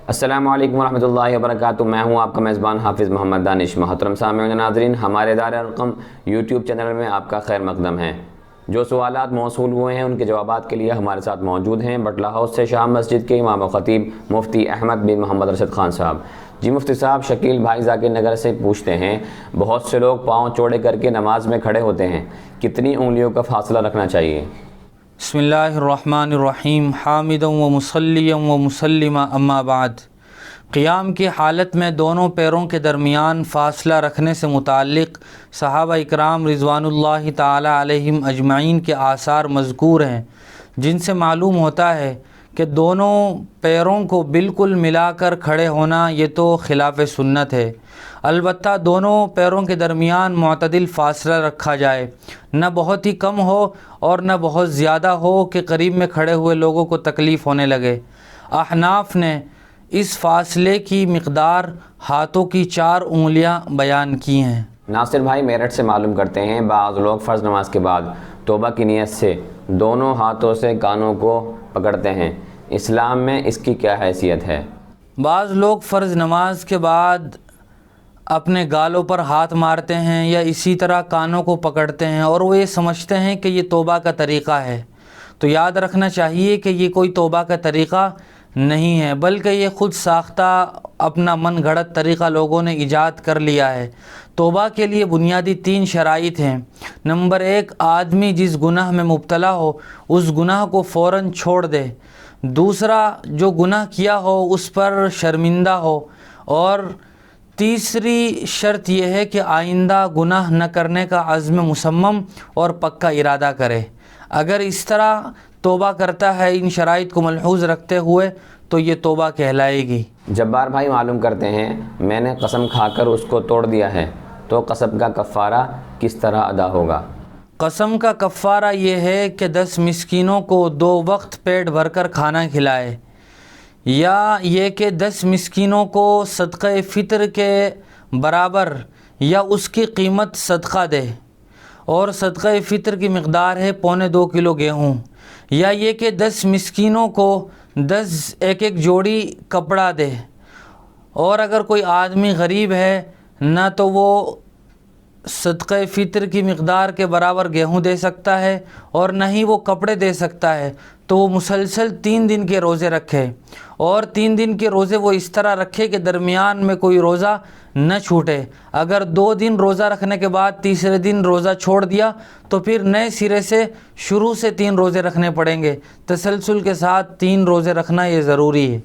السلام علیکم ورحمۃ اللہ وبرکاتہ۔ میں ہوں آپ کا میزبان حافظ محمد دانش۔ محترم سامعین ناظرین، ہمارے دار ارقم یوٹیوب چینل میں آپ کا خیر مقدم ہے۔ جو سوالات موصول ہوئے ہیں ان کے جوابات کے لیے ہمارے ساتھ موجود ہیں بٹلہ ہاؤس سے شاہ مسجد کے امام و خطیب مفتی احمد بن محمد رشید خان صاحب۔ جی مفتی صاحب، شکیل بھائی ذاکر نگر سے پوچھتے ہیں، بہت سے لوگ پاؤں چوڑے کر کے نماز میں کھڑے ہوتے ہیں، کتنی انگلیوں کا فاصلہ رکھنا چاہیے؟ بسم اللہ الرحمن الرحیم، حامدا و مصلیا و مسلما، اما بعد۔ قیام کی حالت میں دونوں پیروں کے درمیان فاصلہ رکھنے سے متعلق صحابہ اکرام رضوان اللہ تعالی علیہم اجمعین کے آثار مذکور ہیں، جن سے معلوم ہوتا ہے کہ دونوں پیروں کو بالکل ملا کر کھڑے ہونا یہ تو خلاف سنت ہے۔ البتہ دونوں پیروں کے درمیان معتدل فاصلہ رکھا جائے، نہ بہت ہی کم ہو اور نہ بہت زیادہ ہو کہ قریب میں کھڑے ہوئے لوگوں کو تکلیف ہونے لگے۔ احناف نے اس فاصلے کی مقدار ہاتھوں کی 4 انگلیاں بیان کی ہیں۔ ناصر بھائی میرٹھ سے معلوم کرتے ہیں، بعض لوگ فرض نماز کے بعد توبہ کی نیت سے دونوں ہاتھوں سے کانوں کو پکڑتے ہیں، اسلام میں اس کی کیا حیثیت ہے؟ بعض لوگ فرض نماز کے بعد اپنے گالوں پر ہاتھ مارتے ہیں یا اسی طرح کانوں کو پکڑتے ہیں اور وہ یہ سمجھتے ہیں کہ یہ توبہ کا طریقہ ہے۔ تو یاد رکھنا چاہیے کہ یہ کوئی توبہ کا طریقہ نہیں ہے، بلکہ یہ خود ساختہ اپنا من گھڑت طریقہ لوگوں نے ایجاد کر لیا ہے۔ توبہ کے لیے بنیادی 3 شرائط ہیں۔ نمبر 1، آدمی جس گناہ میں مبتلا ہو اس گناہ کو فوراً چھوڑ دے۔ دوسرا، جو گناہ کیا ہو اس پر شرمندہ ہو، اور تیسری شرط یہ ہے کہ آئندہ گناہ نہ کرنے کا عزم مصمم اور پکا ارادہ کرے۔ اگر اس طرح توبہ کرتا ہے ان شرائط کو ملحوظ رکھتے ہوئے تو یہ توبہ کہلائے گی۔ جبار بھائی معلوم کرتے ہیں، میں نے قسم کھا کر اس کو توڑ دیا ہے، تو قسم کا کفارہ کس طرح ادا ہوگا؟ قسم کا کفارہ یہ ہے کہ 10 مسکینوں کو 2 وقت پیٹ بھر کر کھانا کھلائے، یا یہ کہ 10 مسکینوں کو صدقہ فطر کے برابر یا اس کی قیمت صدقہ دے، اور صدقہ فطر کی مقدار ہے 1.25 کلو گیہوں، یا یہ کہ 10 مسکینوں کو 10 ایک جوڑی کپڑا دے، اور اگر کوئی آدمی غریب ہے نہ تو وہ صدقہ فطر کی مقدار کے برابر گیہوں دے سکتا ہے اور نہ ہی وہ کپڑے دے سکتا ہے، تو وہ مسلسل 3 دن کے روزے رکھے، اور 3 دن کے روزے وہ اس طرح رکھے کہ درمیان میں کوئی روزہ نہ چھوٹے۔ اگر 2 دن روزہ رکھنے کے بعد تیسرے دن روزہ چھوڑ دیا تو پھر نئے سرے سے شروع سے 3 روزے رکھنے پڑیں گے۔ تسلسل کے ساتھ 3 روزے رکھنا یہ ضروری ہے۔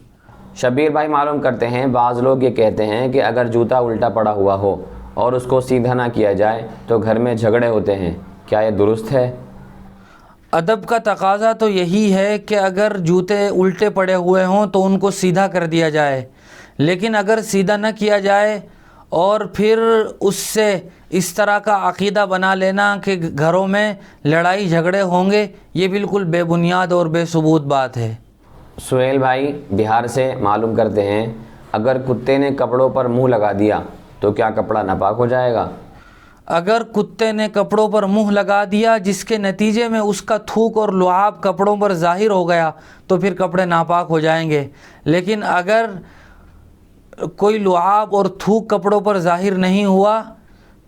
شبیر بھائی معلوم کرتے ہیں، بعض لوگ یہ کہتے ہیں کہ اگر جوتا الٹا پڑا ہوا ہو اور اس کو سیدھا نہ کیا جائے تو گھر میں جھگڑے ہوتے ہیں، کیا یہ درست ہے؟ ادب کا تقاضا تو یہی ہے کہ اگر جوتے الٹے پڑے ہوئے ہوں تو ان کو سیدھا کر دیا جائے، لیکن اگر سیدھا نہ کیا جائے اور پھر اس سے اس طرح کا عقیدہ بنا لینا کہ گھروں میں لڑائی جھگڑے ہوں گے، یہ بالکل بے بنیاد اور بے ثبوت بات ہے۔ سہیل بھائی بہار سے معلوم کرتے ہیں، اگر کتے نے کپڑوں پر منہ لگا دیا تو کیا کپڑا ناپاک ہو جائے گا؟ اگر کتے نے کپڑوں پر منہ لگا دیا جس کے نتیجے میں اس کا تھوک اور لعاب کپڑوں پر ظاہر ہو گیا تو پھر کپڑے ناپاک ہو جائیں گے، لیکن اگر کوئی لعاب اور تھوک کپڑوں پر ظاہر نہیں ہوا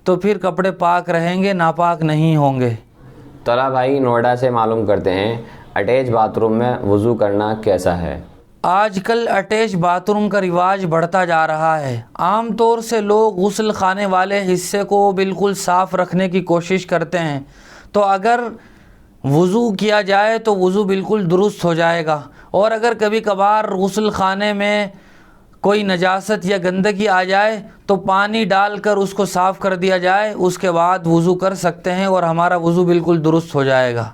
تو پھر کپڑے پاک رہیں گے، ناپاک نہیں ہوں گے۔ طلحہ بھائی نوئیڈا سے معلوم کرتے ہیں، اٹیچ باتھ روم میں وضو کرنا کیسا ہے؟ آج کل اٹیچ باتھ روم کا رواج بڑھتا جا رہا ہے۔ عام طور سے لوگ غسل خانے والے حصے کو بالکل صاف رکھنے کی کوشش کرتے ہیں، تو اگر وضو کیا جائے تو وضو بالکل درست ہو جائے گا، اور اگر کبھی کبھار غسل خانے میں کوئی نجاست یا گندگی آ جائے تو پانی ڈال کر اس کو صاف کر دیا جائے، اس کے بعد وضو کر سکتے ہیں اور ہمارا وضو بالکل درست ہو جائے گا۔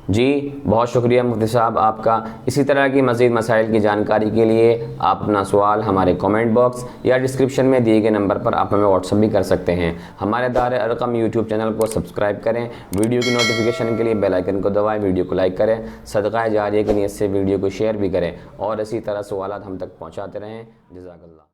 جی بہت شکریہ مفتی صاحب آپ کا۔ اسی طرح کی مزید مسائل کی جانکاری کے لیے آپ اپنا سوال ہمارے کامنٹ باکس یا ڈسکرپشن میں دیے گئے نمبر پر آپ ہمیں واٹس ایپ بھی کر سکتے ہیں۔ ہمارے دار ارقم یوٹیوب چینل کو سبسکرائب کریں، ویڈیو کی نوٹیفیکیشن کے لیے بیل آئیکن کو دبائیں، ویڈیو کو لائک کریں، صدقہ جاریہ کی نیت سے ویڈیو کو شیئر بھی کریں، اور اسی طرح سوالات ہم تک پہنچاتے رہیں۔ جزاک اللہ۔